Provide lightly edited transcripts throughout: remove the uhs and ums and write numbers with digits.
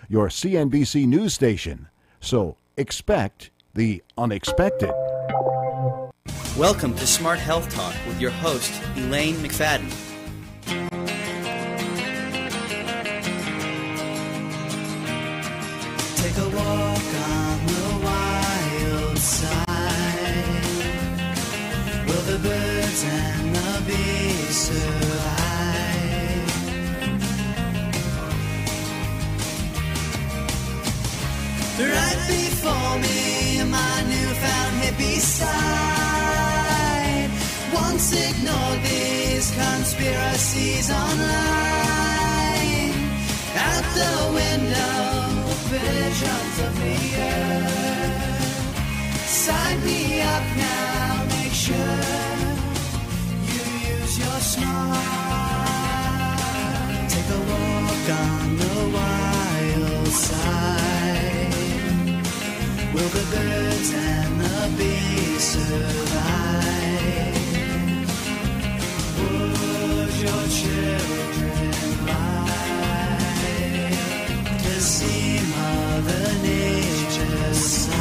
your CNBC news station. So expect the unexpected. Welcome to Smart Health Talk with your host, Elaine McFadden. Take a walk on the wild side. Will the birds and the bees survive? Right before me, my newfound hippie side. Once ignored these conspiracies online. Out the window, visions of the earth. Sign me up now, make sure you use your smart. Take a walk on the wild side. Will the birds and the bees survive? Would your children ride to see Mother Nature's side?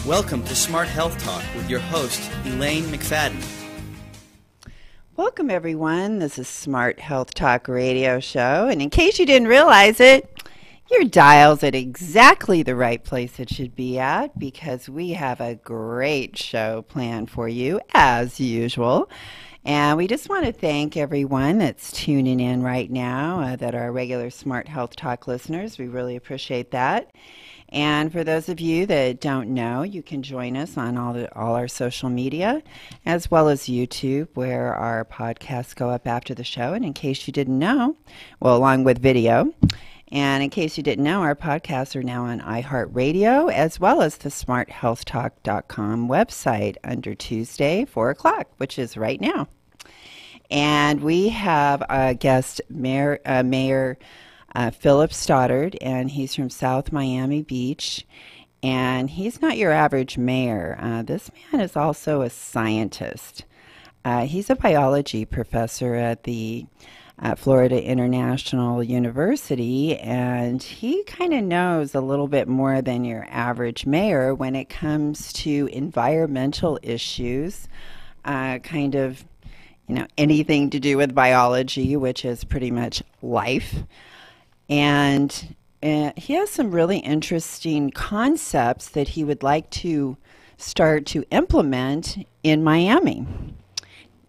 Welcome to Smart Health Talk with your host, Elaine McFadden. Welcome, everyone. This is Smart Health Talk radio show. And in case you didn't realize it, your dial's at exactly the right place it should be at, because we have a great show planned for you, as usual. And we just want to thank everyone that's tuning in right now, that are regular Smart Health Talk listeners. We really appreciate that. And for those of you that don't know, you can join us on all our social media, as well as YouTube, where our podcasts go up after the show. And in case you didn't know, well, along with video, and in case you didn't know, our podcasts are now on iHeartRadio, as well as the smarthealthtalk.com website under Tuesday, 4 o'clock, which is right now. And we have a guest, Mayor Philip Stoddard, and he's from South Miami Beach, and he's not your average mayor. This man is also a scientist. He's a biology professor at the Florida International University, and he kind of knows a little bit more than your average mayor when it comes to environmental issues, anything to do with biology, which is pretty much life. And he has some really interesting concepts that he would like to start to implement in Miami.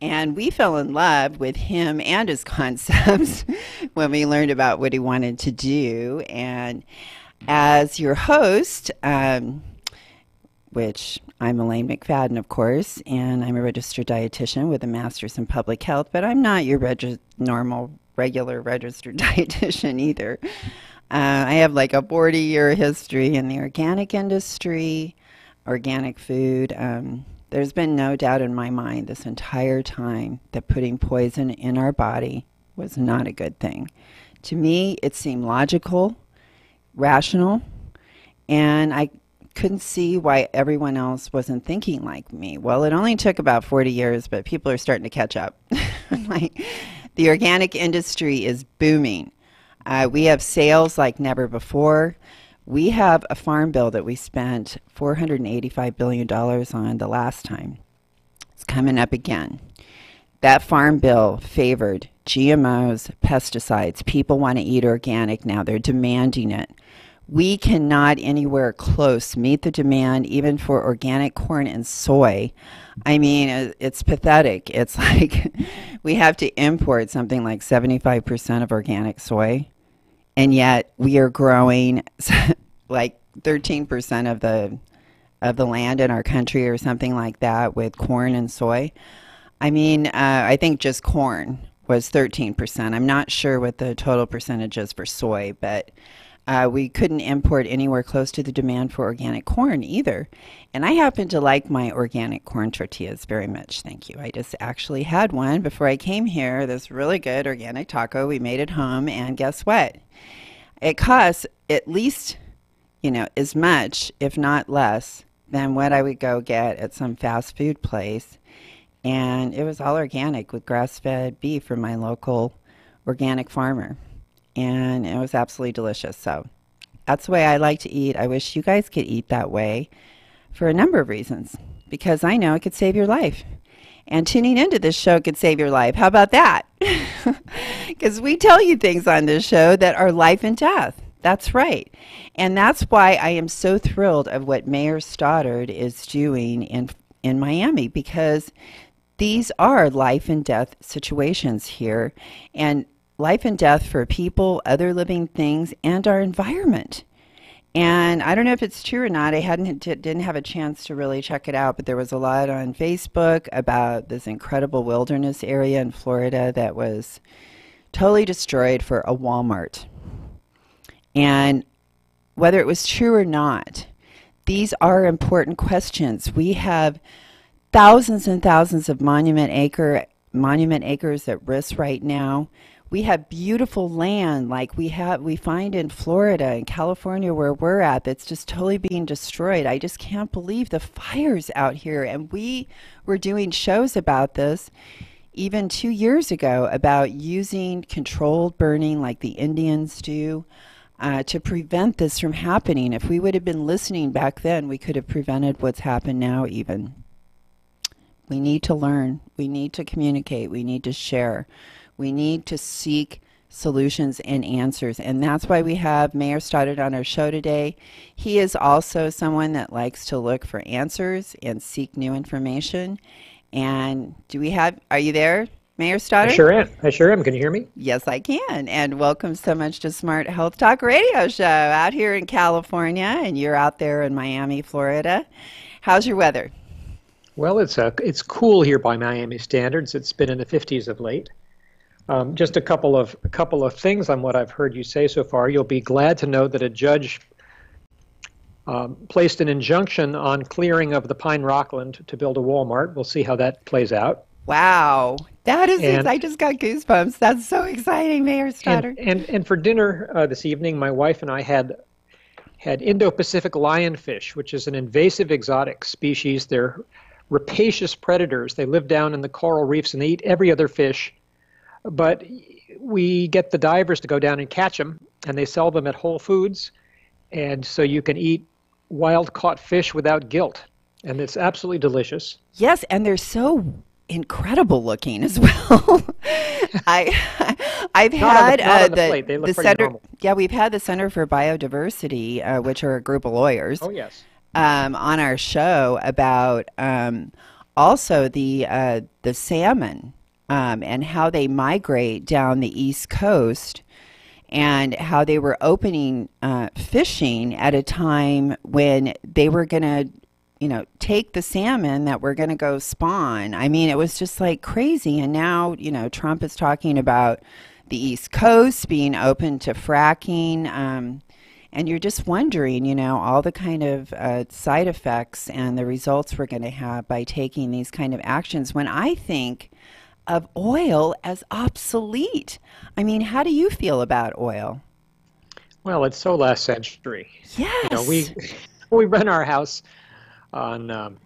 And we fell in love with him and his concepts when we learned about what he wanted to do. And as your host, which I'm Elaine McFadden, of course, and I'm a registered dietitian with a master's in public health, but I'm not your regular registered dietitian either. I have like a 40-year history in the organic industry, organic food. There's been no doubt in my mind this entire time that putting poison in our body was not a good thing. To me, it seemed logical, rational, and I couldn't see why everyone else wasn't thinking like me. Well, it only took about 40 years, but people are starting to catch up. The organic industry is booming. We have sales like never before. We have a farm bill that we spent $485 billion on the last time. It's coming up again. That farm bill favored GMOs, pesticides. People want to eat organic now. They're demanding it. We cannot anywhere close meet the demand, even for organic corn and soy. I mean, it's pathetic. It's like we have to import something like 75% of organic soy, and yet we are growing like 13% of the land in our country or something like that with corn and soy. I mean, I think just corn was 13%. I'm not sure what the total percentage is for soy, but we couldn't import anywhere close to the demand for organic corn either. And I happen to like my organic corn tortillas very much, thank you. I just actually had one before I came here, this really good organic taco we made at home, and guess what? It costs at least, as much, if not less, than what I would go get at some fast food place. And it was all organic with grass-fed beef from my local organic farmer. And it was absolutely delicious. So that's the way I like to eat. I wish you guys could eat that way for a number of reasons, because I know it could save your life. And tuning into this show could save your life. How about that? Because we tell you things on this show that are life and death. That's right. And that's why I am so thrilled of what Mayor Stoddard is doing in Miami, because these are life and death situations here, and life and death for people, other living things, and our environment. And I don't know if it's true or not. I didn't have a chance to really check it out, but there was a lot on Facebook about this incredible wilderness area in Florida that was totally destroyed for a Walmart. And whether it was true or not, these are important questions. We have thousands and thousands of monument acres at risk right now. We have beautiful land like we find in Florida and California where we're at that's just totally being destroyed. I just can't believe the fires out here. And we were doing shows about this even 2 years ago about using controlled burning like the Indians do to prevent this from happening. If we would have been listening back then, we could have prevented what's happened now even. We need to learn. We need to communicate. We need to share. We need to seek solutions and answers. And that's why we have Mayor Stoddard on our show today. He is also someone that likes to look for answers and seek new information. And are you there, Mayor Stoddard? I sure am. Can you hear me? Yes, I can. And welcome so much to Smart Health Talk Radio Show out here in California, and you're out there in Miami, Florida. How's your weather? Well, it's cool here by Miami standards. It's been in the 50s of late. Just a couple of things on what I've heard you say so far. You'll be glad to know that a judge placed an injunction on clearing of the Pine Rockland to build a Walmart. We'll see how that plays out. Wow, I just got goosebumps. That's so exciting, Mayor Stoddard. And for dinner this evening, my wife and I had Indo-Pacific lionfish, which is an invasive exotic species. They're rapacious predators. They live down in the coral reefs and they eat every other fish. But we get the divers to go down and catch them, and they sell them at Whole Foods, and so you can eat wild-caught fish without guilt, and it's absolutely delicious. Yes, and they're so incredible looking as well. I've had the Center. Normal. Yeah, we've had the Center for Biodiversity, which are a group of lawyers. Oh yes. On our show about also the salmon. And how they migrate down the East Coast, and how they were opening fishing at a time when they were going to, take the salmon that were going to go spawn. I mean, it was just like crazy. And now, Trump is talking about the East Coast being open to fracking. And you're just wondering, all the kind of side effects and the results we're going to have by taking these kind of actions, when I think of oil as obsolete. I mean, how do you feel about oil? Well, it's so last century. Yes. We run our house on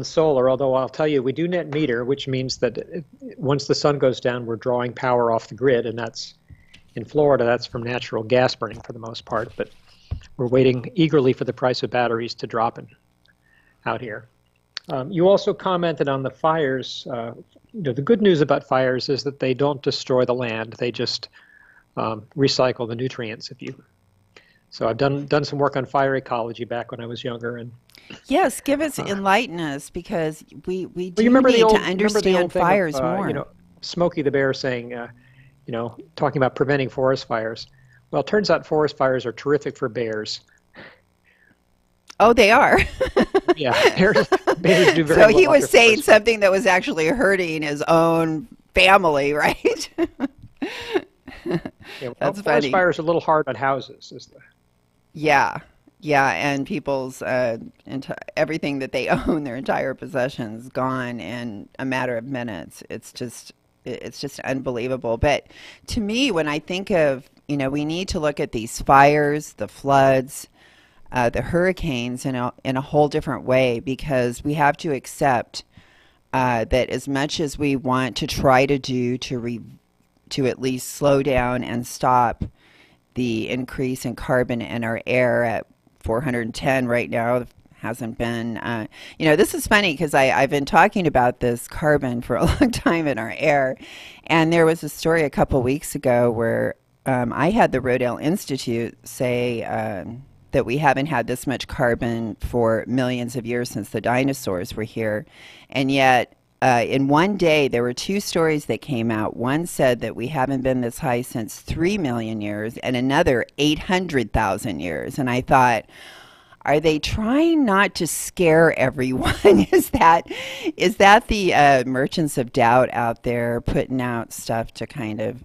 solar, although I'll tell you, we do net meter, which means that once the sun goes down, we're drawing power off the grid, and that's, in Florida, that's from natural gas burning for the most part, but we're waiting eagerly for the price of batteries to drop out here. You also commented on the fires. The good news about fires is that they don't destroy the land. They just recycle the nutrients. So I've done some work on fire ecology back when I was younger. And yes, enlighten us, because we do need to understand fires more. Smokey the Bear saying, talking about preventing forest fires. Well, it turns out forest fires are terrific for bears. Oh, they are. Yeah, bears do very well. So he was saying something that was actually hurting his own family, right? That's funny. Forest fires are a little hard on houses. Yeah, and people's everything that they own, their entire possessions, gone in a matter of minutes. It's just unbelievable. But to me, when I think of, we need to look at these fires, the floods, the hurricanes in a whole different way, because we have to accept that as much as we want to try to do to at least slow down and stop the increase in carbon in our air at 410 right now, hasn't been, this is funny because I've been talking about this carbon for a long time in our air. And there was a story a couple weeks ago where I had the Rodale Institute say that we haven't had this much carbon for millions of years since the dinosaurs were here. And yet, in one day, there were two stories that came out. One said that we haven't been this high since 3 million years, and another 800,000 years. And I thought, are they trying not to scare everyone? Is that the merchants of doubt out there putting out stuff to kind of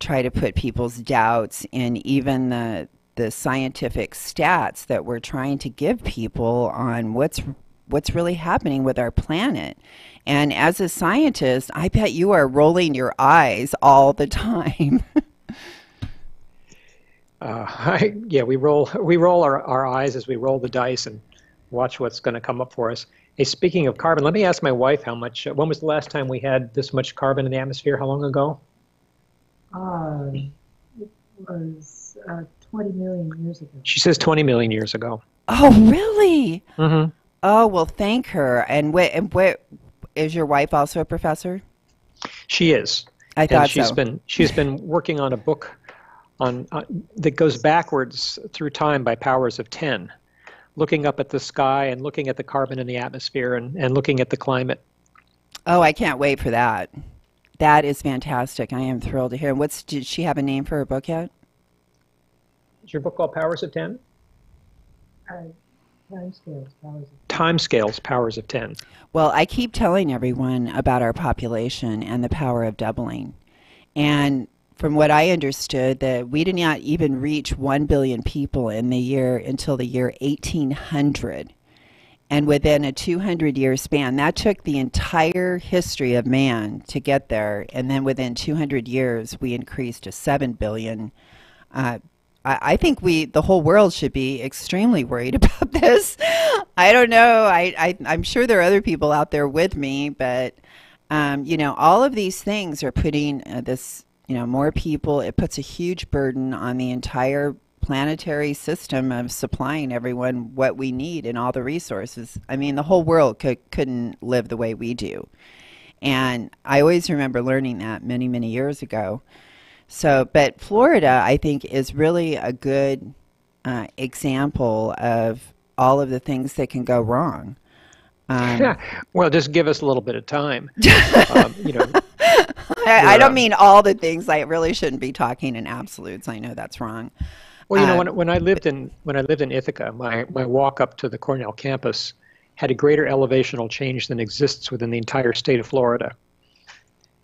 try to put people's doubts in even the scientific stats that we're trying to give people on what's really happening with our planet? And as a scientist, I bet you are rolling your eyes all the time. We roll our eyes as we roll the dice and watch what's going to come up for us. Hey, speaking of carbon, let me ask my wife when was the last time we had this much carbon in the atmosphere? How long ago? It was 20 million years ago. She says 20 million years ago. Oh, really? Mm-hmm. Oh, well, thank her. And what is your wife also a professor? She is. I thought she's been working on a book on that goes backwards through time by powers of 10, looking up at the sky and looking at the carbon in the atmosphere and looking at the climate. Oh, I can't wait for that. That is fantastic. I am thrilled to hear. Did she have a name for her book yet? Is your book called Powers of 10? Timescales, Powers of 10. Well, I keep telling everyone about our population and the power of doubling. And from what I understood, that we did not even reach 1 billion people until the year 1800. And within a 200-year span, that took the entire history of man to get there. And then within 200 years, we increased to 7 billion. I think the whole world should be extremely worried about this. I don't know. I'm sure there are other people out there with me, but all of these things are putting more people. It puts a huge burden on the entire planetary system of supplying everyone what we need and all the resources. I mean, the whole world couldn't live the way we do. And I always remember learning that many, many years ago. So, but Florida, I think, is really a good example of all of the things that can go wrong. Well, just give us a little bit of time. I don't mean all the things. I really shouldn't be talking in absolutes. I know that's wrong. Well, when I lived in Ithaca, my walk up to the Cornell campus had a greater elevational change than exists within the entire state of Florida.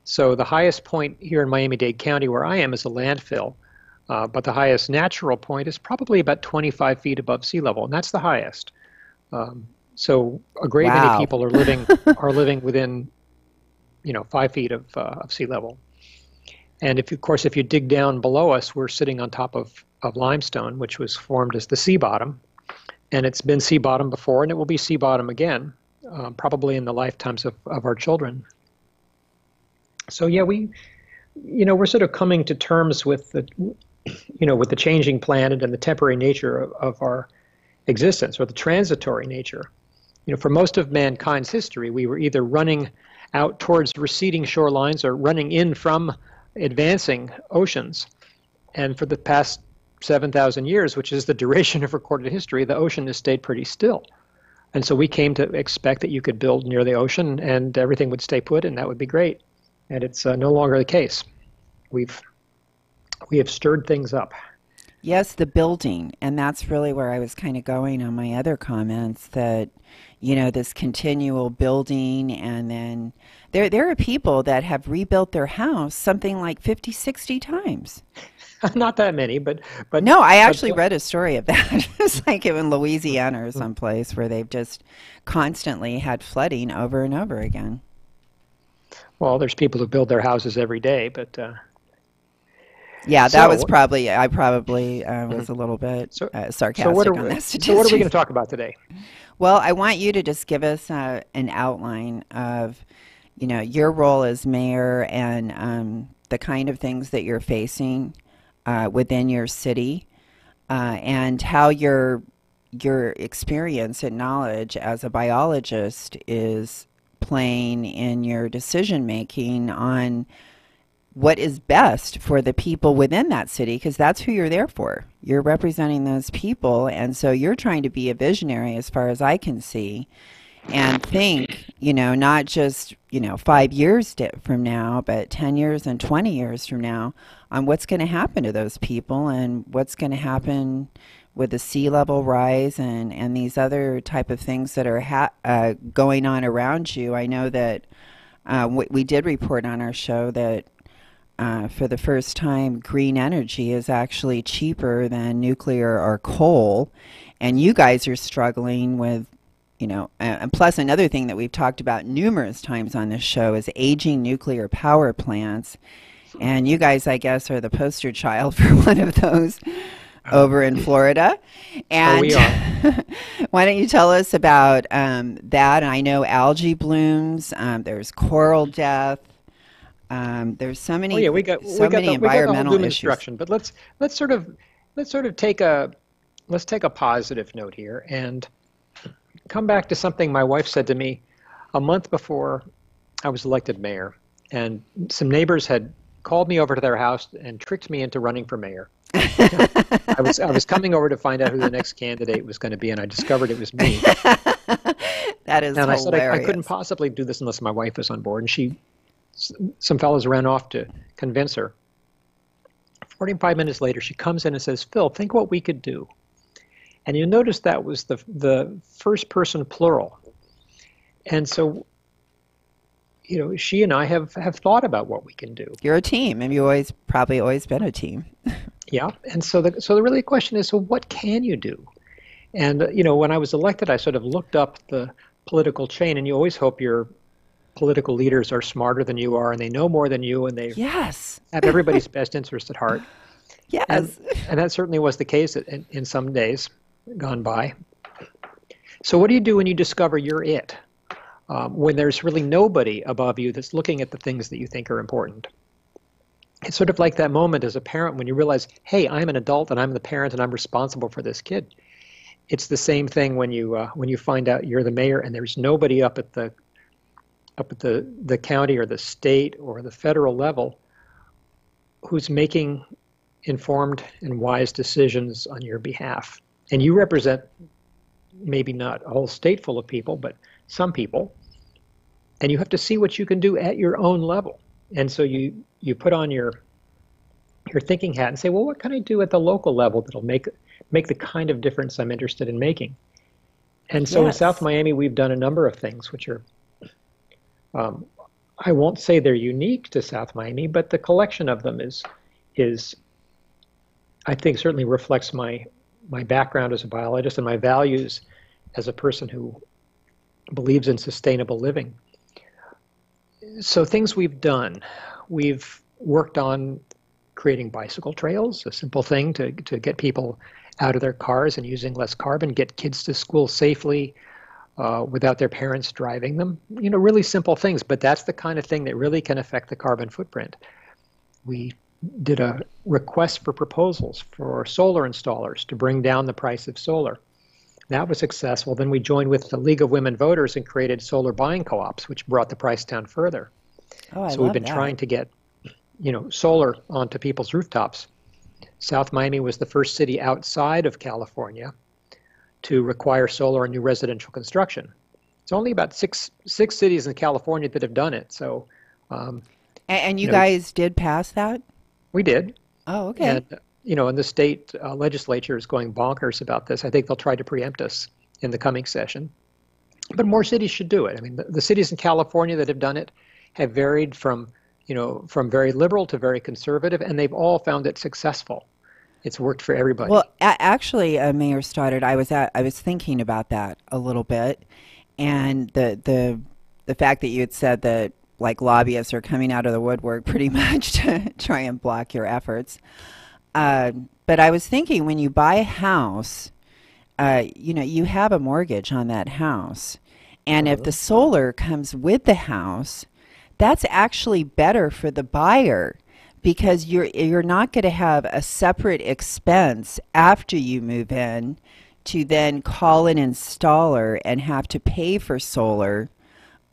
So the highest point here in Miami-Dade County where I am is a landfill, but the highest natural point is probably about 25 feet above sea level, and that's the highest. So a great many people are living within 5 feet of sea level. And if you dig down below us, we're sitting on top of limestone, which was formed as the sea bottom. And it's been sea bottom before, and it will be sea bottom again, probably in the lifetimes of our children. So yeah, we're sort of coming to terms with the changing planet and the temporary nature of our existence, or the transitory nature. For most of mankind's history, we were either running out towards receding shorelines or running in from advancing oceans. And for the past 7,000 years, which is the duration of recorded history, the ocean has stayed pretty still. And so we came to expect that you could build near the ocean and everything would stay put, and that would be great. And it's no longer the case. We have stirred things up. Yes, the building, and that's really where I was kind of going on my other comments, that this continual building, and then there are people that have rebuilt their house something like 50, 60 times. Not that many, but no, I actually read a story of that. It's like in Louisiana or someplace where they've just constantly had flooding over and over again. Well, there's people who build their houses every day, but Yeah, that So- was probably, I probably was a little bit sarcastic on that So what are we statistic. going to talk about today? Well, I want you to just give us an outline of, your role as mayor and the kind of things that you're facing within your city, and how your experience and knowledge as a biologist is playing in your decision making on what is best for the people within that city, because that's who you're there for. You're representing those people, and so you're trying to be a visionary as far as I can see, and think, not just, 5 years from now, but 10 years and 20 years from now on what's going to happen to those people and what's going to happen with the sea level rise and these other type of things that are going on around you. I know that we did report on our show that for the first time, green energy is actually cheaper than nuclear or coal, and you guys are struggling with, and plus another thing that we've talked about numerous times on this show is aging nuclear power plants, and you guys, I guess, are the poster child for one of those over in Florida. And we are. why don't you tell us about that? And I know algae blooms, there's coral death. There's so many, we got so many the environmental whole doom and issues. destruction. But let's sort of take a positive note here and come back to something my wife said to me a month before I was elected mayor, and some neighbors had called me over to their house and tricked me into running for mayor. I was coming over to find out who the next candidate was going to be, and I discovered it was me. That is And I hilarious. said I couldn't possibly do this unless my wife was on board, and some fellows ran off to convince her. 45 minutes later, she comes in and says, "Phil, think what we could do." And you notice that was the first person plural. And so, she and I have thought about what we can do. You're a team, and you've probably always been a team. Yeah. And so the really question is, so what can you do? And, when I was elected, I sort of looked up the political chain, and you always hope your political leaders are smarter than you are, and they know more than you, and they Yes. have everybody's best interest at heart. Yes. And that certainly was the case in some days gone by. So what do you do when you discover you're it? When there's really nobody above you that's looking at the things that you think are important? It's sort of like that moment as a parent when you realize, hey, I'm an adult and I'm the parent and I'm responsible for this kid. It's the same thing when you find out you're the mayor and there's nobody up at the county or the state or the federal level who's making informed and wise decisions on your behalf. And you represent maybe not a whole state full of people, but some people. And you have to see what you can do at your own level. And so you put on your thinking hat and say, well, what can I do at the local level that'll make the kind of difference I'm interested in making? And so in South Miami, we've done a number of things which are, I won't say they're unique to South Miami, but the collection of them is I think certainly reflects my background as a biologist and my values as a person who believes in sustainable living. So things we've done, we've worked on creating bicycle trails, a simple thing to get people out of their cars and using less carbon, get kids to school safely without their parents driving them. Really simple things, but that's the kind of thing that really can affect the carbon footprint. We did a request for proposals for solar installers to bring down the price of solar. That was successful. Then we joined with the League of Women Voters and created solar buying co-ops, which brought the price down further. Oh, I so love we've been that. trying to get, solar onto people's rooftops. South Miami was the first city outside of California to require solar on new residential construction. It's only about six cities in California that have done it. So, And you guys did pass that? we did. Oh, okay. And, and the state legislature is going bonkers about this. I think they'll try to preempt us in the coming session. But more cities should do it. I mean, the cities in California that have done it have varied from very liberal to very conservative, and they've all found it successful. It's worked for everybody. Well, actually, Mayor Stoddard, I was thinking about that a little bit, and the fact that you had said that like lobbyists are coming out of the woodwork pretty much to try and block your efforts. But I was thinking, when you buy a house, you have a mortgage on that house. And if the solar comes with the house, that's actually better for the buyer, because you're not going to have a separate expense after you move in to then call an installer and have to pay for solar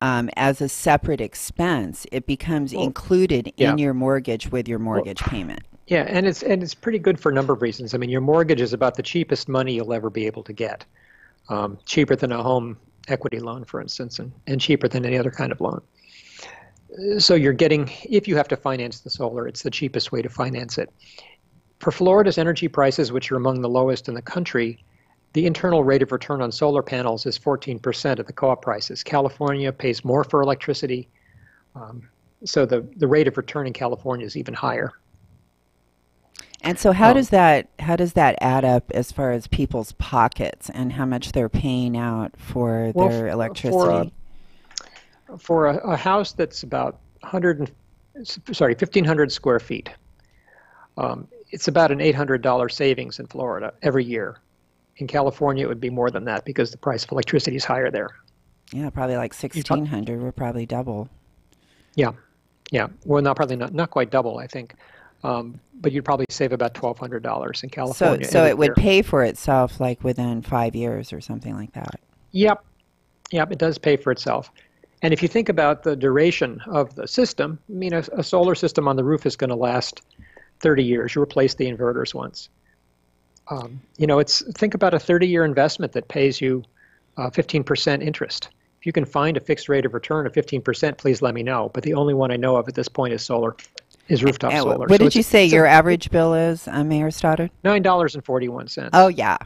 as a separate expense. It becomes included in your mortgage with your mortgage payment. Yeah, and it's pretty good for a number of reasons. I mean, your mortgage is about the cheapest money you'll ever be able to get, cheaper than a home equity loan, for instance, and cheaper than any other kind of loan. So you're getting, if you have to finance the solar, it's the cheapest way to finance it. For Florida's energy prices, which are among the lowest in the country, the internal rate of return on solar panels is 14% of the co-op prices. California pays more for electricity, so the rate of return in California is even higher. And so how does that add up as far as people's pockets and how much they're paying out for their electricity? For a house that's about 1,500 square feet, it's about an $800 savings in Florida every year. In California, it would be more than that because the price of electricity is higher there. Yeah, probably like 1,600. We're probably double. Yeah. Well, not quite double, I think. But you'd probably save about $1,200 in California. So it would pay for itself like within 5 years or something like that. Yep, it does pay for itself. And if you think about the duration of the system, I mean, a solar system on the roof is going to last 30 years. You replace the inverters once. Think about a 30-year investment that pays you 15% interest. If you can find a fixed rate of return of 15%, please let me know. But the only one I know of at this point is rooftop solar. What did you say your average bill is, Mayor Stoddard? $9.41. Oh, yeah.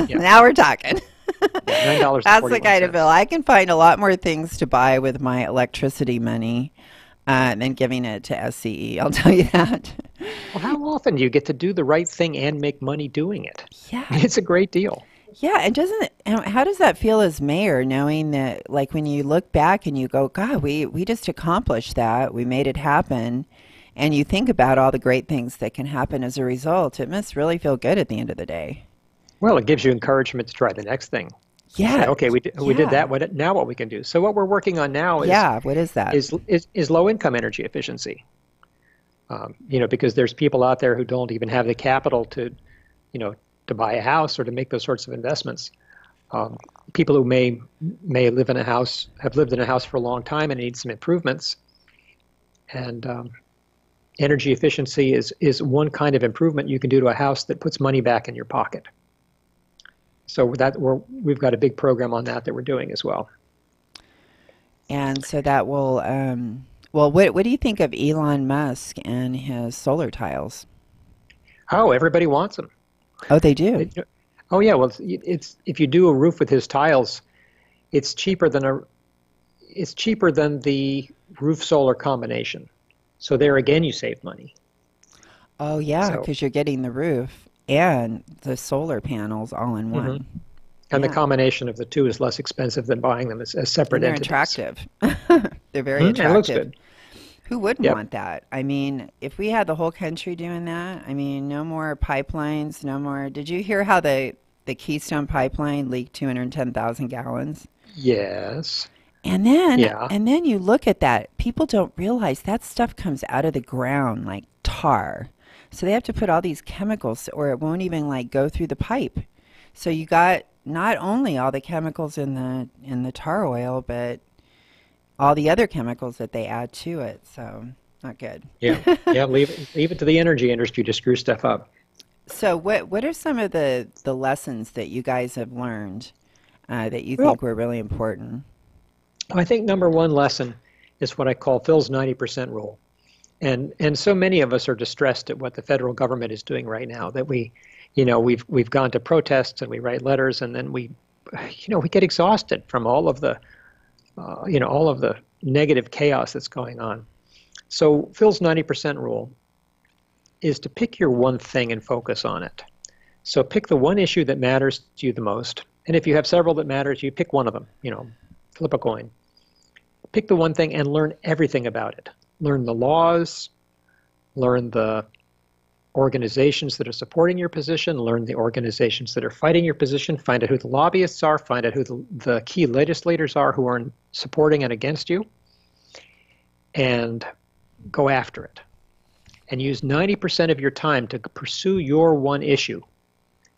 Now we're talking. $9.41. That's the kind of bill. I can find a lot more things to buy with my electricity money than giving it to SCE. I'll tell you that. Well, how often do you get to do the right thing and make money doing it? Yeah. It's a great deal. Yeah, and how does that feel as mayor, knowing that, like, when you look back and you go, God, we just accomplished that. We made it happen. And you think about all the great things that can happen as a result. It must really feel good at the end of the day. Well, it gives you encouragement to try the next thing. Yeah. Okay, we did that. Now what we can do? So what we're working on now is what is that? Is low income energy efficiency. Because there's people out there who don't even have the capital to buy a house or to make those sorts of investments. People who may live in a house, have lived in a house for a long time and need some improvements. And energy efficiency is one kind of improvement you can do to a house that puts money back in your pocket. So we've got a big program on that we're doing as well. And so that will, what do you think of Elon Musk and his solar tiles? Oh, everybody wants them. Oh, they do? Oh, yeah. Well, it's if you do a roof with his tiles, it's cheaper than the roof solar combination. So there again, you save money. Oh, yeah, because you're getting the roof and the solar panels all in one. Mm-hmm. And the combination of the two is less expensive than buying them as separate entities. Attractive. They're very attractive. It looks good. Who wouldn't want that? I mean, if we had the whole country doing that, I mean, no more pipelines, no more. Did you hear how the Keystone pipeline leaked 210,000 gallons? Yes. And then you look at that. People don't realize that stuff comes out of the ground like tar. So they have to put all these chemicals or it won't even go through the pipe. So you got not only all the chemicals in the tar oil, but all the other chemicals that they add to it. So not good. Yeah. Leave it to the energy industry to screw stuff up. So what are some of the lessons that you guys have learned that you think were really important? I think number one lesson is what I call Phil's 90% rule. And so many of us are distressed at what the federal government is doing right now, that we've gone to protests and we write letters and then we get exhausted from all of the negative chaos that's going on. So Phil's 90% rule is to pick your one thing and focus on it. So pick the one issue that matters to you the most. And if you have several that matter to you, pick one of them, flip a coin. Pick the one thing and learn everything about it. Learn the laws, learn the organizations that are supporting your position, learn the organizations that are fighting your position, find out who the lobbyists are, find out who the key legislators are who are supporting and against you, and go after it. And use 90% of your time to pursue your one issue.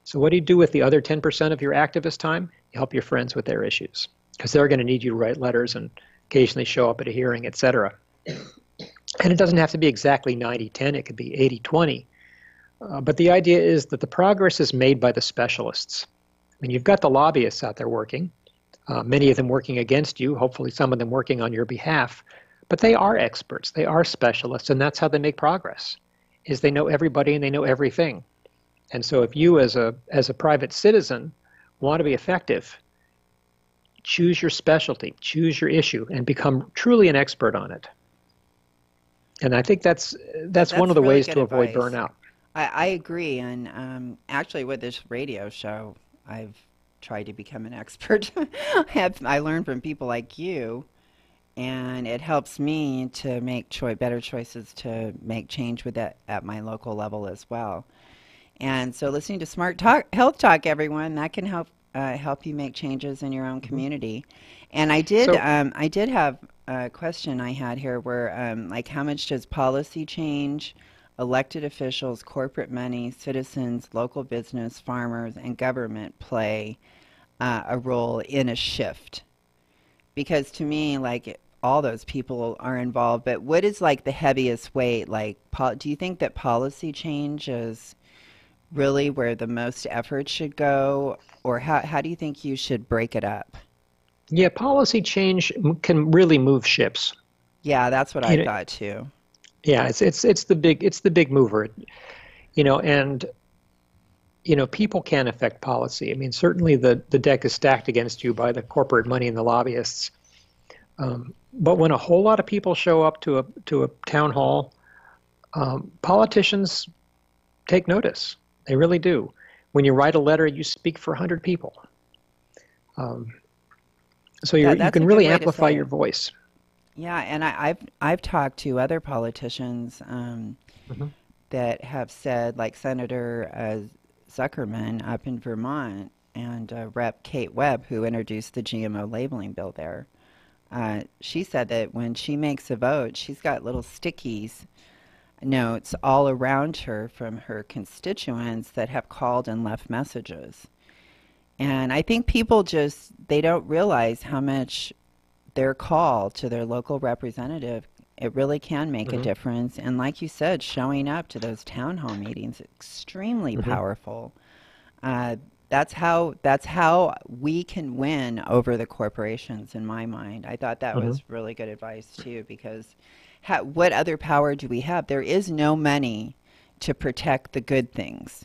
So what do you do with the other 10% of your activist time? You help your friends with their issues, because they're going to need you to write letters and occasionally show up at a hearing, etc. And it doesn't have to be exactly 90-10, it could be 80-20. But the idea is that the progress is made by the specialists. I mean, you've got the lobbyists out there working, many of them working against you, hopefully some of them working on your behalf, but they are experts, they are specialists, and that's how they make progress, is they know everybody and they know everything. And so if you as a private citizen want to be effective, choose your specialty, choose your issue, and become truly an expert on it. And I think that's one of the ways to avoid burnout. I agree. And actually with this radio show, I've tried to become an expert. I learned from people like you, and it helps me to make better choices to make change with that at my local level as well. And so listening to Smart Talk, Health Talk, everyone, that can help you make changes in your own community. And I did have a question I had here where, like, how much does policy change, elected officials, corporate money, citizens, local business, farmers, and government play a role in a shift? Because to me, like, all those people are involved, but what is, like, the heaviest weight? Like, do you think that policy change is really where the most effort should go, or how do you think you should break it up? Yeah, policy change can really move ships. Yeah, that's what I thought too. Yeah, it's the big mover, and people can affect policy. I mean, certainly the deck is stacked against you by the corporate money and the lobbyists. But when a whole lot of people show up to a town hall, politicians take notice. They really do. When you write a letter, you speak for 100 people. So you can really amplify your voice. Yeah, and I've talked to other politicians that have said, like Senator Zuckerman up in Vermont and Rep. Kate Webb, who introduced the GMO labeling bill there. She said that when she makes a vote, she's got little stickies notes all around her from her constituents that have called and left messages. And I think people they don't realize how much their call to their local representative, it really can make a difference. And like you said, showing up to those town hall meetings, extremely powerful. That's how we can win over the corporations, in my mind. I thought that was really good advice too, because what other power do we have? There is no money to protect the good things.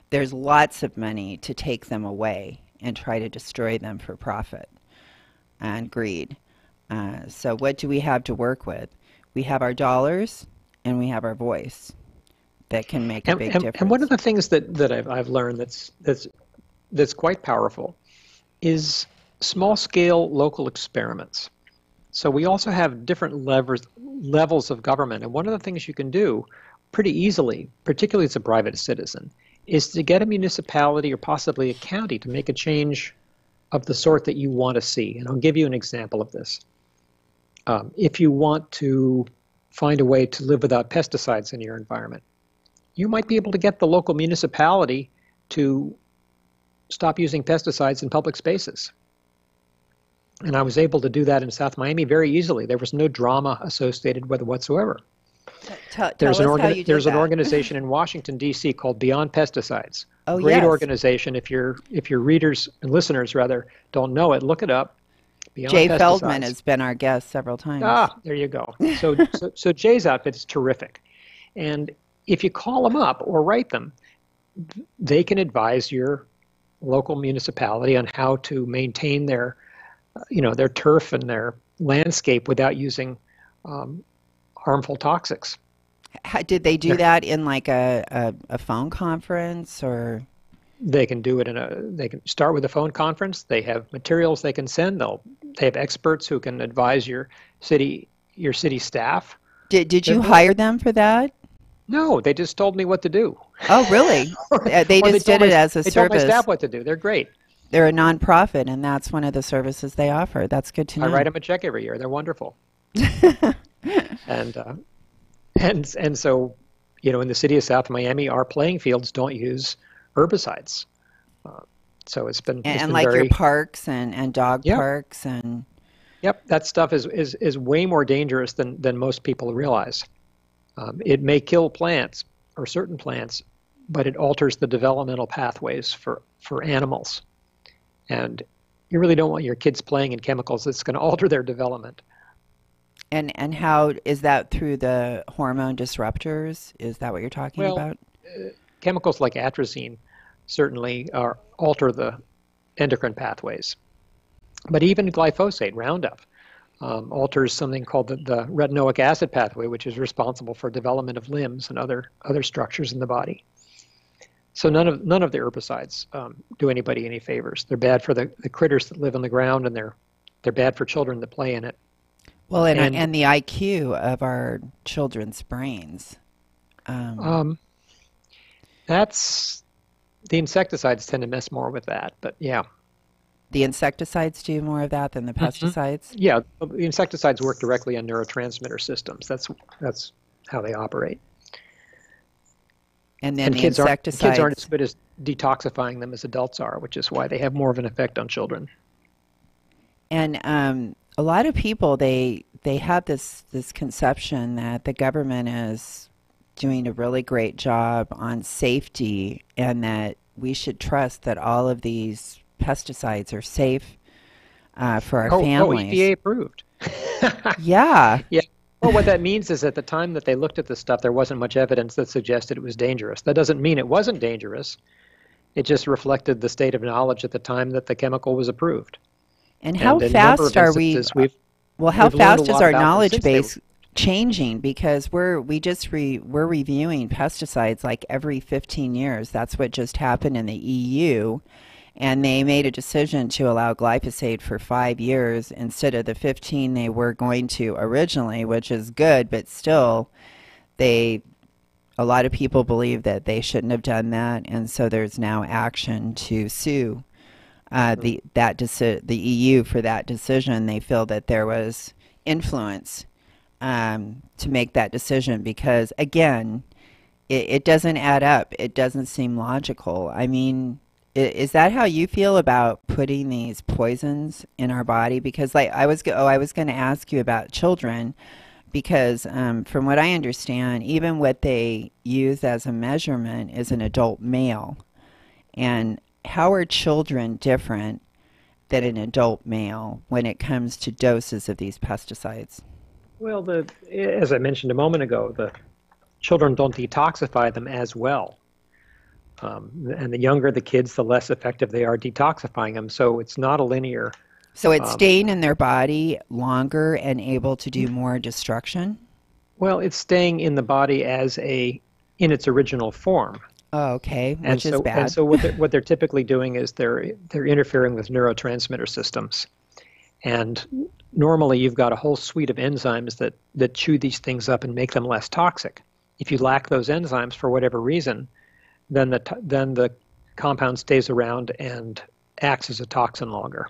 There's lots of money to take them away and try to destroy them for profit and greed. So what do we have to work with? We have our dollars and we have our voice that can make a big difference. And one of the things that I've learned that's quite powerful is small-scale local experiments. So we also have different levels of government. And one of the things you can do pretty easily, particularly as a private citizen, is to get a municipality or possibly a county to make a change of the sort that you want to see. And I'll give you an example of this. If you want to find a way to live without pesticides in your environment, you might be able to get the local municipality to stop using pesticides in public spaces. And I was able to do that in South Miami very easily. There was no drama associated with it whatsoever. There's an organization in Washington, D.C. called Beyond Pesticides. Oh, Great yes. organization. If your readers and listeners, rather, don't know it, look it up. Beyond Jay Pesticides. Feldman has been our guest several times. Ah, there you go. So Jay's outfit is terrific. And if you call them up or write them, they can advise your local municipality on how to maintain their turf and their landscape without using harmful toxics. Did they do that in like a phone conference or? They can do it they can start with a phone conference. They have materials they can send. They have experts who can advise your city staff. Did you hire them for that? No, they just told me what to do. Oh, really? They just did it as a They told my service. staff what to do. They're great. They're a nonprofit, and that's one of the services they offer. That's good to know. I write them a check every year. They're wonderful. and so, in the city of South Miami, our playing fields don't use herbicides. So it's been like very, your parks and dog parks and. Yep, that stuff is way more dangerous than most people realize. It may kill plants or certain plants, but it alters the developmental pathways for animals. And you really don't want your kids playing in chemicals that's going to alter their development. And how is that through the hormone disruptors? Is that what you're talking about? Chemicals like atrazine certainly alter the endocrine pathways. But even glyphosate, Roundup, alters something called the retinoic acid pathway, which is responsible for development of limbs and other structures in the body. So none of the herbicides do anybody any favors. They're bad for the critters that live on the ground, and they're bad for children that play in it. Well, and the IQ of our children's brains. That's the insecticides tend to mess more with that, but yeah. The insecticides do more of that than the pesticides? Yeah, the insecticides work directly on neurotransmitter systems. That's how they operate. And then kids aren't as good as detoxifying them as adults are, which is why they have more of an effect on children. And a lot of people, they have this conception that the government is doing a really great job on safety and that we should trust that all of these pesticides are safe for our families. EPA approved. Yeah. Yeah. Well, what that means is at the time that they looked at this stuff, there wasn't much evidence that suggested it was dangerous. That doesn't mean it wasn't dangerous. It just reflected the state of knowledge at the time that the chemical was approved. And how fast are we? How fast is our knowledge base changing? Because we're reviewing pesticides like every 15 years. That's what just happened in the EU. And they made a decision to allow glyphosate for 5 years instead of the 15 they were going to originally, which is good, but still, a lot of people believe that they shouldn't have done that, and so there's now action to sue the EU for that decision. They feel that there was influence to make that decision because, again, it doesn't add up. It doesn't seem logical. I mean, is that how you feel about putting these poisons in our body? Because I was going to ask you about children, because from what I understand, even what they use as a measurement is an adult male. And how are children different than an adult male when it comes to doses of these pesticides? Well, as I mentioned a moment ago, the children don't detoxify them as well. And the younger the kids, the less effective they are detoxifying them. So it's not a linear. So it's staying in their body longer and able to do more destruction? Well, it's staying in the body in its original form. Oh, okay, which is bad. And so what they're typically doing is they're interfering with neurotransmitter systems. And normally you've got a whole suite of enzymes that chew these things up and make them less toxic. If you lack those enzymes for whatever reason, then the compound stays around and acts as a toxin longer.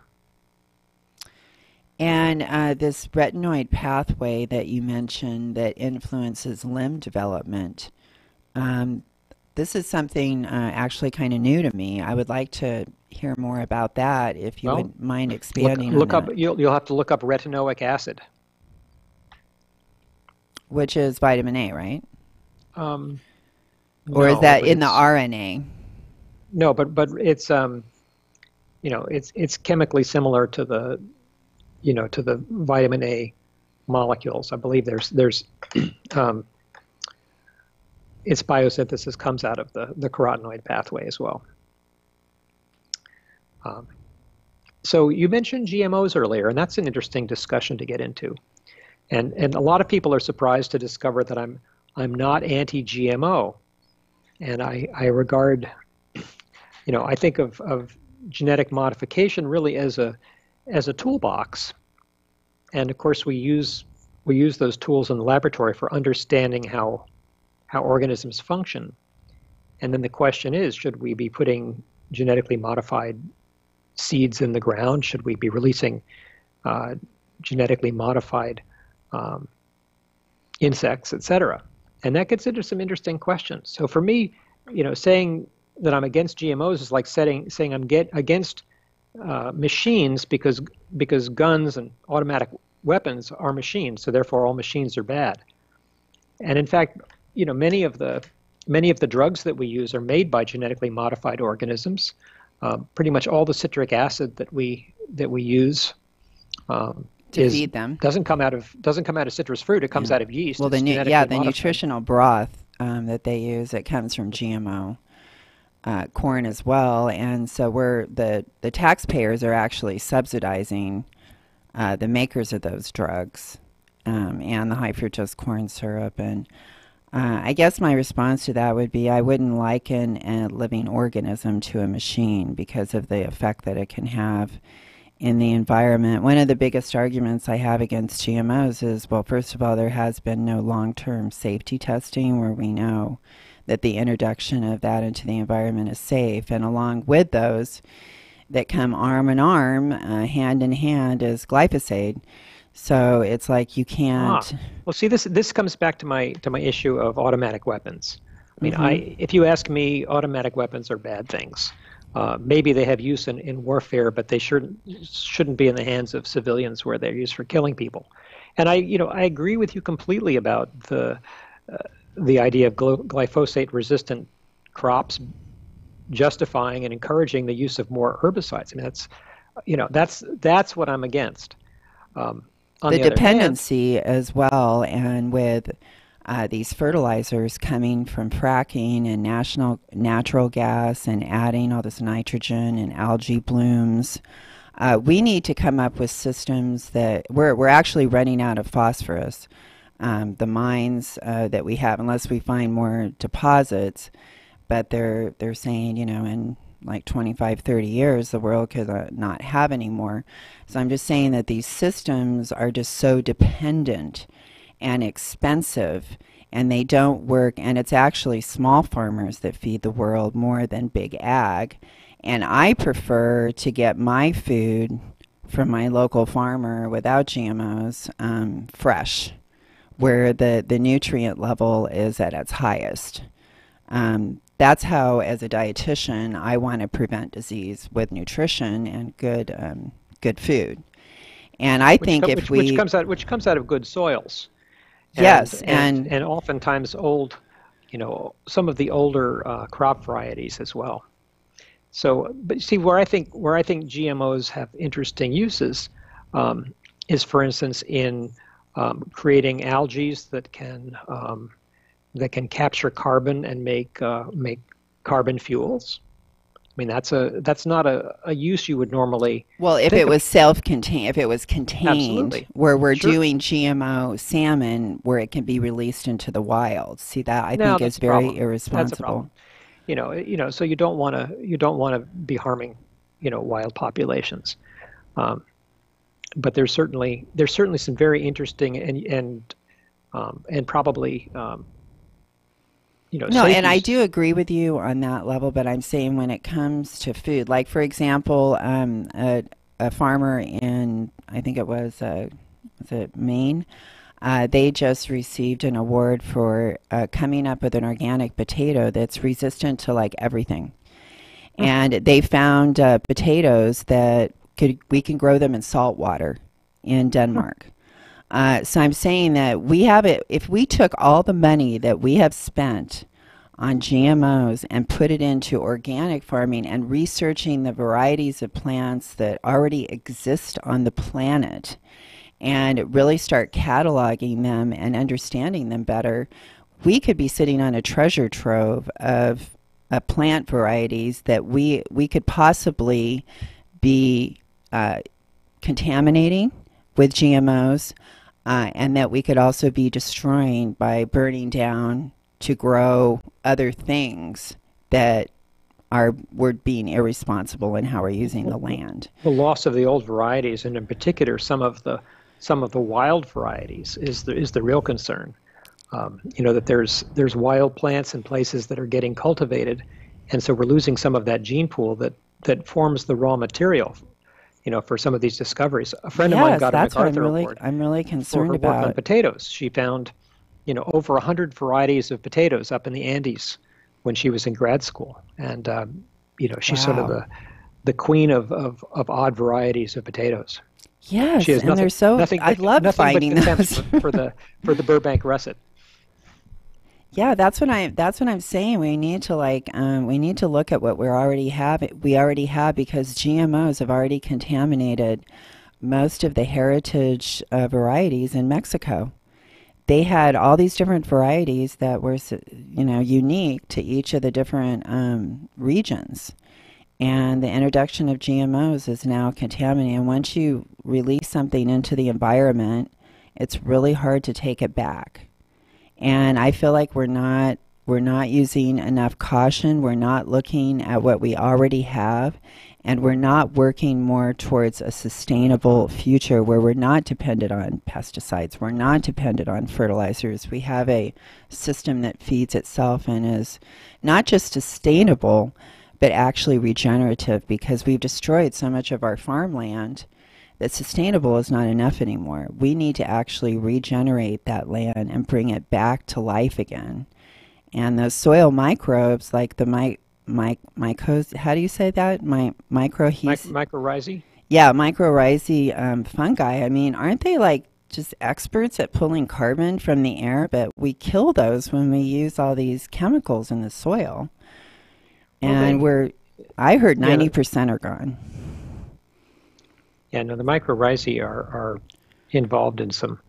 And this retinoid pathway that you mentioned that influences limb development, this is something actually kind of new to me. I would like to hear more about that if you wouldn't mind expanding on that. You'll have to look up retinoic acid. Which is vitamin A, right? Or is that in the RNA? No, but it's it's chemically similar to the vitamin A molecules. I believe there's its biosynthesis comes out of the carotenoid pathway as well. So you mentioned GMOs earlier, and that's an interesting discussion to get into. And a lot of people are surprised to discover that I'm not anti-GMO. And I regard I think of genetic modification really as a toolbox, and of course we use those tools in the laboratory for understanding how organisms function. And then the question is, should we be putting genetically modified seeds in the ground? Should we be releasing genetically modified insects, etc.? And that gets into some interesting questions. So for me, saying that I'm against GMOs is like saying I'm against machines because guns and automatic weapons are machines, so therefore all machines are bad. And in fact, many of the drugs that we use are made by genetically modified organisms. Pretty much all the citric acid that we use to feed them doesn't come out of citrus fruit. It comes out of yeast. Well, the nutritional broth that they use, it comes from GMO corn as well, and so the taxpayers are actually subsidizing the makers of those drugs and the high fructose corn syrup. And I guess my response to that would be I wouldn't liken a living organism to a machine because of the effect that it can have in the environment. One of the biggest arguments I have against GMOs is, well, first of all, there has been no long-term safety testing where we know that the introduction of that into the environment is safe. And along with those that come arm in arm, hand in hand, is glyphosate. So it's like you can't. Well, see, this comes back to my issue of automatic weapons. I mean, if you ask me, automatic weapons are bad things. Maybe they have use in warfare, but they shouldn't be in the hands of civilians where they're used for killing people. And I agree with you completely about the idea of glyphosate-resistant crops justifying and encouraging the use of more herbicides. I mean, that's what I'm against. The dependency as well, and with these fertilizers coming from fracking and natural gas and adding all this nitrogen and algae blooms, we need to come up with systems that we're actually running out of phosphorus. The mines that we have, unless we find more deposits, but they're saying, in like 25, 30 years, the world could not have any more. So I'm just saying that these systems are just so dependent and expensive, and they don't work, and it's actually small farmers that feed the world more than big ag. And I prefer to get my food from my local farmer without GMOs, fresh, where the nutrient level is at its highest. That's how, as a dietitian, I want to prevent disease with nutrition and good food. And I think which comes out of good soils. And oftentimes some of the older crop varieties as well. So, but see, where I think GMOs have interesting uses is, for instance, in creating algae that can capture carbon and make carbon fuels. I mean, that's not a use you would normally. Well, if it was self-contained, if it was contained, absolutely, where we're doing GMO salmon, where it can be released into the wild. See, that I think is very irresponsible. That's a problem. So you don't want to be harming, wild populations. But there's certainly some very interesting and probably. No, and I do agree with you on that level, but I'm saying when it comes to food, like for example, a farmer in, I think it was it Maine, they just received an award for coming up with an organic potato that's resistant to like everything. And they found potatoes that we can grow them in salt water in Denmark. So I'm saying that if we took all the money that we have spent on GMOs and put it into organic farming and researching the varieties of plants that already exist on the planet and really start cataloging them and understanding them better, we could be sitting on a treasure trove of plant varieties that we could possibly be contaminating with GMOs. And that we could also be destroying by burning down to grow other things that we're being irresponsible in how we're using the land. The loss of the old varieties, and in particular some of the wild varieties, is the real concern. That there's wild plants in places that are getting cultivated, and so we're losing some of that gene pool that forms the raw material, for some of these discoveries. A friend of mine got a MacArthur Award. I'm really concerned for her about work on potatoes. She found, over 100 varieties of potatoes up in the Andes when she was in grad school, and she's sort of the queen of odd varieties of potatoes. Yes, she has and they're so. I love finding those for the Burbank russet. Yeah, that's what I'm saying. We need to we need to look at what we already have because GMOs have already contaminated most of the heritage varieties in Mexico. They had all these different varieties that were unique to each of the different regions. And the introduction of GMOs is now contaminating. And once you release something into the environment, it's really hard to take it back. And I feel like we're not using enough caution. We're not looking at what we already have, and we're not working more towards a sustainable future where we're not dependent on pesticides. We're not dependent on fertilizers. We have a system that feeds itself and is not just sustainable, but actually regenerative, because we've destroyed so much of our farmland that sustainable is not enough anymore. We need to actually regenerate that land and bring it back to life again. And those soil microbes, like the mycos, how do you say that? Mycorrhizae? Yeah, mycorrhizae fungi. I mean, aren't they like just experts at pulling carbon from the air? But we kill those when we use all these chemicals in the soil. And I heard 90% are gone. Yeah, no, the mycorrhizae are involved in some,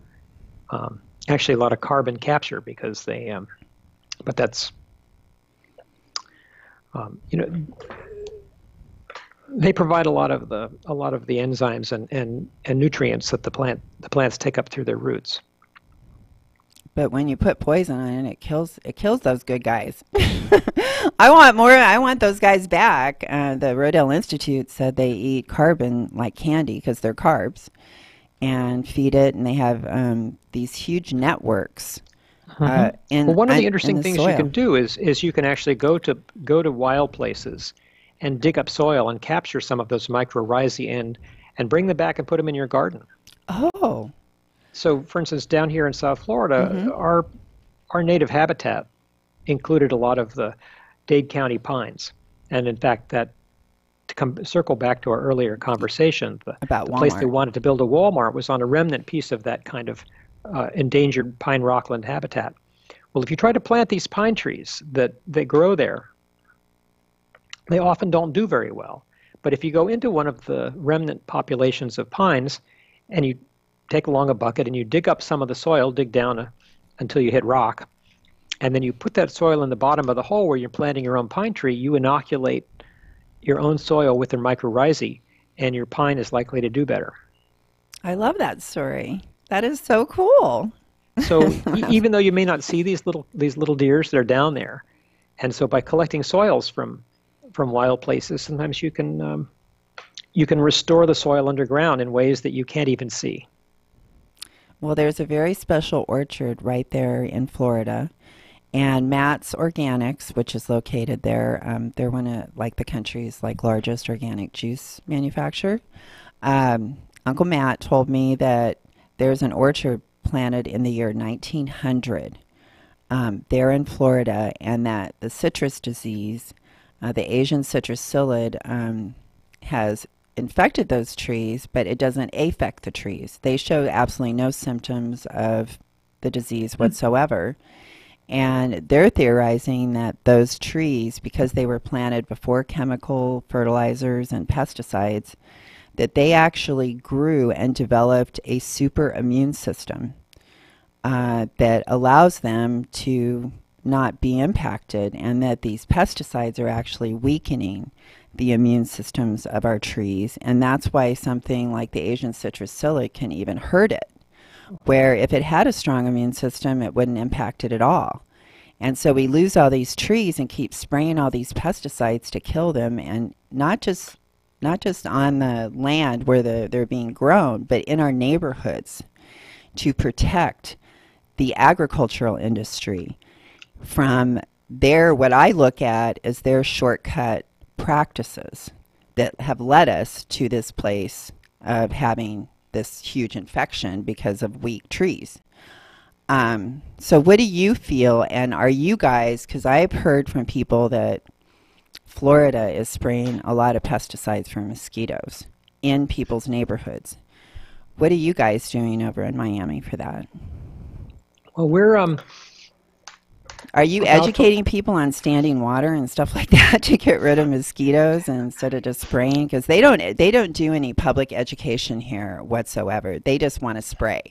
actually a lot of carbon capture because they, but that's, they provide a lot of the enzymes and nutrients that the plants take up through their roots. But when you put poison on it, it kills those good guys. I want more. I want those guys back. The Rodale Institute said they eat carbon like candy because they're carbs, and feed it, and they have these huge networks. Well, one of the interesting things you can do is you can actually go to wild places and dig up soil and capture some of those mycorrhizae and bring them back and put them in your garden. Oh. So, for instance, down here in South Florida, our native habitat included a lot of the Dade County pines. And in fact, that to circle back to our earlier conversation, the place they wanted to build a Walmart was on a remnant piece of that kind of endangered pine rockland habitat. Well, if you try to plant these pine trees that grow there, they often don't do very well. But if you go into one of the remnant populations of pines and you take along a bucket and you dig up some of the soil, dig down until you hit rock, and then you put that soil in the bottom of the hole where you're planting your own pine tree, you inoculate your own soil with their mycorrhizae, and your pine is likely to do better. I love that story. That is so cool. So even though you may not see these little deers, they're down there. And so by collecting soils from wild places, sometimes you can restore the soil underground in ways that you can't even see. Well, there's a very special orchard right there in Florida, and Matt's Organics, which is located there. They're one of the country's largest organic juice manufacturer. Uncle Matt told me that there's an orchard planted in the year 1900 there in Florida, and that the citrus disease, the Asian citrus psyllid, has infected those trees, but it doesn't affect the trees. They show absolutely no symptoms of the disease whatsoever. And they're theorizing that those trees, because they were planted before chemical fertilizers and pesticides, that they actually grew and developed a super immune system that allows them to not be impacted, and that these pesticides are actually weakening the immune systems of our trees. And that's why something like the Asian citrus psyllid can even hurt it, where if it had a strong immune system, it wouldn't impact it at all. And so we lose all these trees and keep spraying all these pesticides to kill them, and not just on the land where they're being grown, but in our neighborhoods, to protect the agricultural industry from what I look at as their shortcut practices that have led us to this place of having this huge infection because of weak trees. So what do you feel, and are you guys, because I've heard from people that Florida is spraying a lot of pesticides for mosquitoes in people's neighborhoods. What are you guys doing over in Miami for that? Well, we're Are you educating people on standing water and stuff like that to get rid of mosquitoes instead of just spraying? Because they don't do any public education here whatsoever. They just want to spray.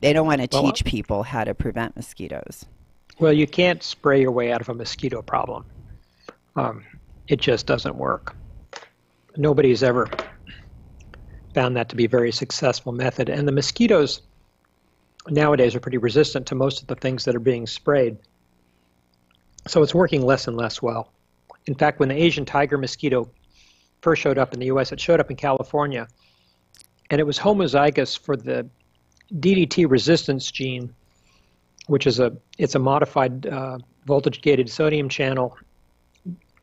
They don't want to teach people how to prevent mosquitoes. Well, you can't spray your way out of a mosquito problem. It just doesn't work. Nobody's ever found that to be a very successful method. And the mosquitoes nowadays are pretty resistant to most of the things that are being sprayed. So it's working less and less well. In fact, when the Asian tiger mosquito first showed up in the U.S., it showed up in California, and it was homozygous for the DDT resistance gene, which is it's a modified voltage-gated sodium channel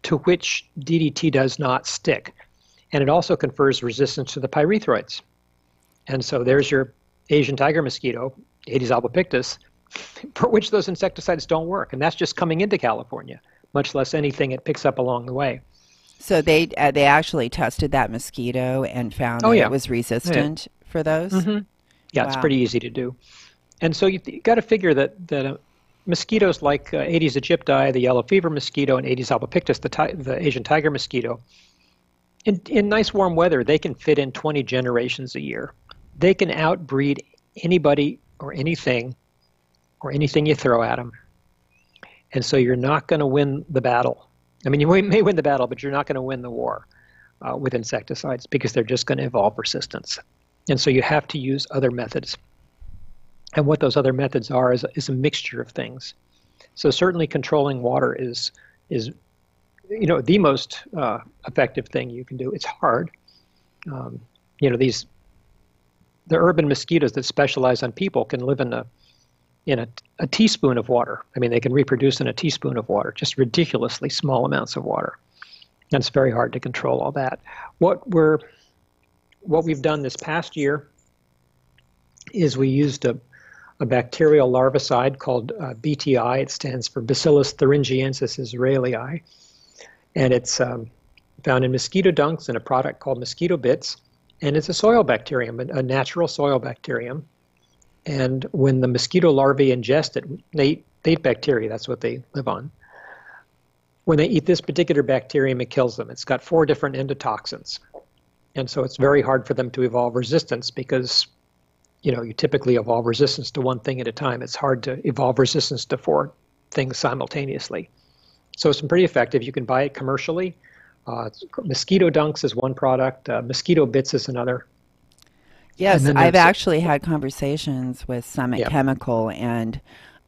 to which DDT does not stick. And it also confers resistance to the pyrethroids. And so there's your Asian tiger mosquito, Aedes albopictus, for which those insecticides don't work. And that's just coming into California, much less anything it picks up along the way. So they actually tested that mosquito and found that it was resistant for those? Mm-hmm. Yeah, It's pretty easy to do. And so you got to figure that mosquitoes like Aedes aegypti, the yellow fever mosquito, and Aedes albopictus, the Asian tiger mosquito, in nice warm weather, they can fit in 20 generations a year. They can outbreed anybody or anything you throw at them. And so you're not going to win the battle. I mean, you may win the battle, but you're not going to win the war with insecticides because they're just going to evolve resistance. And so you have to use other methods. And what those other methods are is a mixture of things. So certainly controlling water is the most effective thing you can do. It's hard. The urban mosquitoes that specialize on people can live in a teaspoon of water. I mean, they can reproduce in a teaspoon of water, just ridiculously small amounts of water. And it's very hard to control all that. What we've done this past year is we used a bacterial larvicide called BTI. It stands for Bacillus thuringiensis israelii. And it's found in mosquito dunks in a product called mosquito bits. And it's a soil bacterium, a natural soil bacterium. And when the mosquito larvae ingest it, they eat bacteria. That's what they live on. When they eat this particular bacterium, it kills them. It's got 4 different endotoxins. And so it's very hard for them to evolve resistance because, you typically evolve resistance to one thing at a time. It's hard to evolve resistance to 4 things simultaneously. So it's pretty effective. You can buy it commercially. Mosquito dunks is one product. Mosquito bits is another. Yes, I've actually had conversations with Summit Chemical, and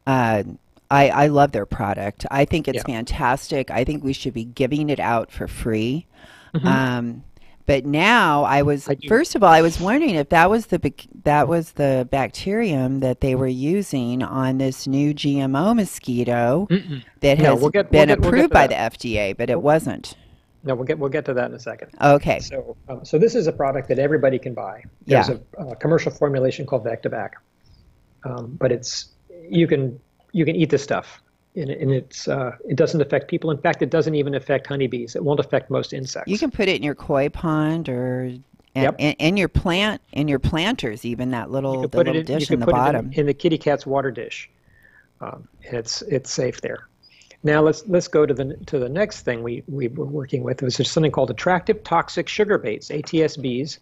I love their product. I think it's fantastic. I think we should be giving it out for free. Mm-hmm. But now first of all, I was wondering if that was the bacterium that they were using on this new GMO mosquito that has been approved by the FDA, but it wasn't. No, we'll get to that in a second. Okay. So this is a product that everybody can buy. There's a commercial formulation called Vectivac, but you can eat this stuff, and it doesn't affect people. In fact, it doesn't even affect honeybees. It won't affect most insects. You can put it in your koi pond or in your planters, even that little dish in the bottom. In the kitty cat's water dish, and it's safe there. Now let's go to the next thing we were working with. It was something called attractive toxic sugar baits, ATSBs,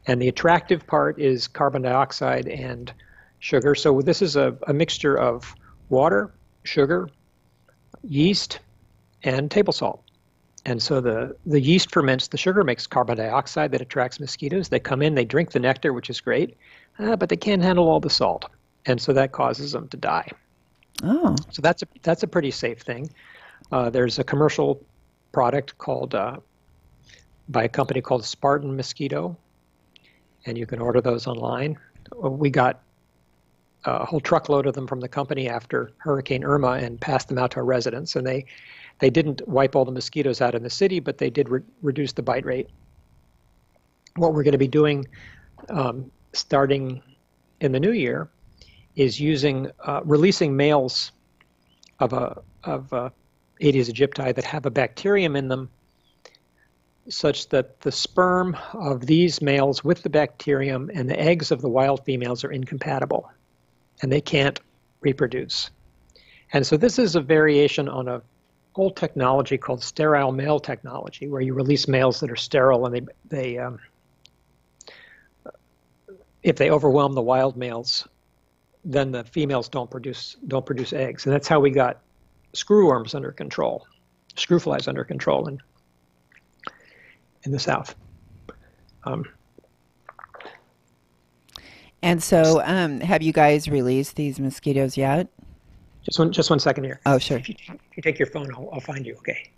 and the attractive part is carbon dioxide and sugar. So this is a mixture of water, sugar, yeast, and table salt. And so the yeast ferments the sugar, makes carbon dioxide that attracts mosquitoes. They come in, they drink the nectar, which is great, but they can't handle all the salt, and so that causes them to die. Oh, So that's a pretty safe thing. There's a commercial product called by a company called Spartan Mosquito, and you can order those online. We got a whole truckload of them from the company after Hurricane Irma and passed them out to our residents. And they didn't wipe all the mosquitoes out in the city, but they did reduce the bite rate. What we're going to be doing starting in the new year is releasing males of Aedes aegypti that have a bacterium in them, such that the sperm of these males with the bacterium and the eggs of the wild females are incompatible, and they can't reproduce. And so this is a variation on a old technology called sterile male technology, where you release males that are sterile, and they if they overwhelm the wild males, then the females don't produce eggs. And that's how we got screwworms under control, screw flies under control in the South. and so have you guys released these mosquitoes yet? Just one second here. Oh, sure. If you take your phone, I'll find you. Okay.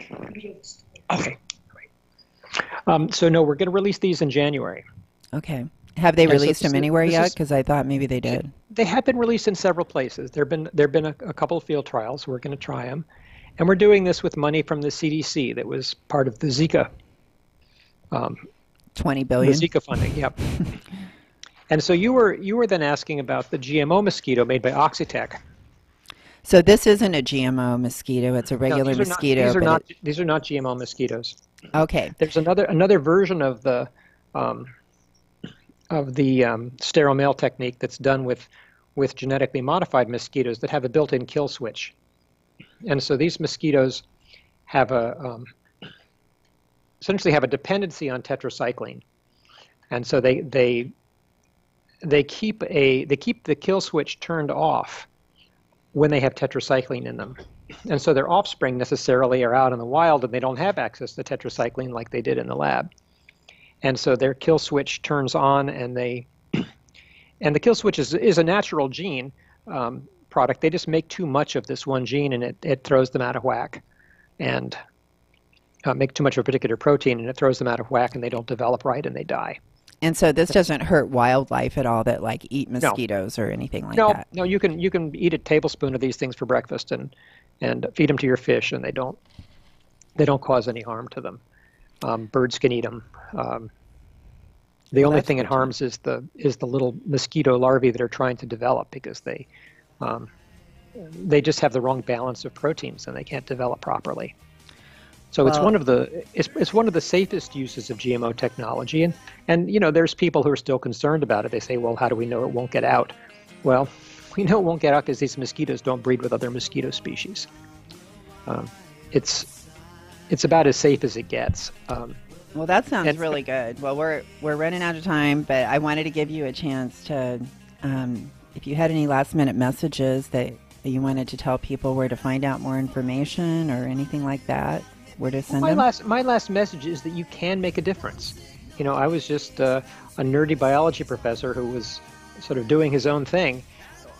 Okay. Great. So no, we're going to release these in January. Okay. Have they And so released them anywhere this yet? is- Because I thought maybe they did. They have been released in several places. There've been a couple of field trials. We're going to try them, and we're doing this with money from the CDC that was part of the Zika. 20 The billion. Zika funding. Yep. And so you were then asking about the GMO mosquito made by Oxitec. So this isn't a GMO mosquito. It's a No, regular these are mosquito. these are not GMO mosquitoes. Okay. There's another version of the sterile male technique that's done with genetically modified mosquitoes that have a built-in kill switch. And so these mosquitoes have essentially have a dependency on tetracycline, and so they keep the kill switch turned off when they have tetracycline in them. And so their offspring necessarily are out in the wild and they don't have access to tetracycline like they did in the lab. And so their kill switch turns on, and the kill switch is a natural gene product. They just make too much of this one gene, and it throws them out of whack, and make too much of a particular protein, and it throws them out of whack, and they don't develop right, and they die. And so this doesn't hurt wildlife at all that like eat mosquitoes or anything like that? No, you can eat a tablespoon of these things for breakfast and feed them to your fish, and they don't cause any harm to them. Birds can eat them. The only thing it harms is the little mosquito larvae that are trying to develop, because they just have the wrong balance of proteins and they can't develop properly. So it's one of the safest uses of GMO technology, and there's people who are still concerned about it. They say, well, how do we know it won't get out? Well, we know it won't get out because these mosquitoes don't breed with other mosquito species. It's about as safe as it gets. Well, that sounds really good. Well, we're running out of time, but I wanted to give you a chance to, if you had any last-minute messages that you wanted to tell people where to find out more information or anything like that, where to send them. My last message is that you can make a difference. I was just a nerdy biology professor who was sort of doing his own thing,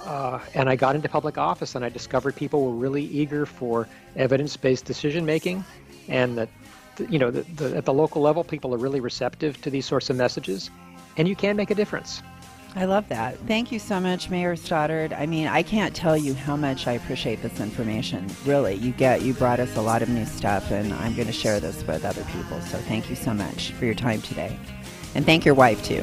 and I got into public office, and I discovered people were really eager for evidence-based decision-making, and that at the local level, people are really receptive to these sorts of messages, and you can make a difference. I love that. Thank you so much, Mayor Stoddard. I mean, I can't tell you how much I appreciate this information. Really, you brought us a lot of new stuff, and I'm going to share this with other people. So thank you so much for your time today. And thank your wife, too.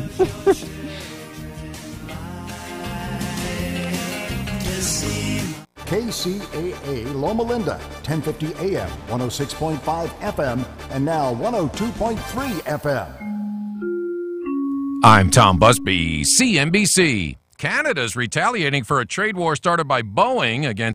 KCAA Loma Linda, 1050 AM, 106.5 FM, and now 102.3 FM. I'm Tom Busby, CNBC. Canada's retaliating for a trade war started by Boeing against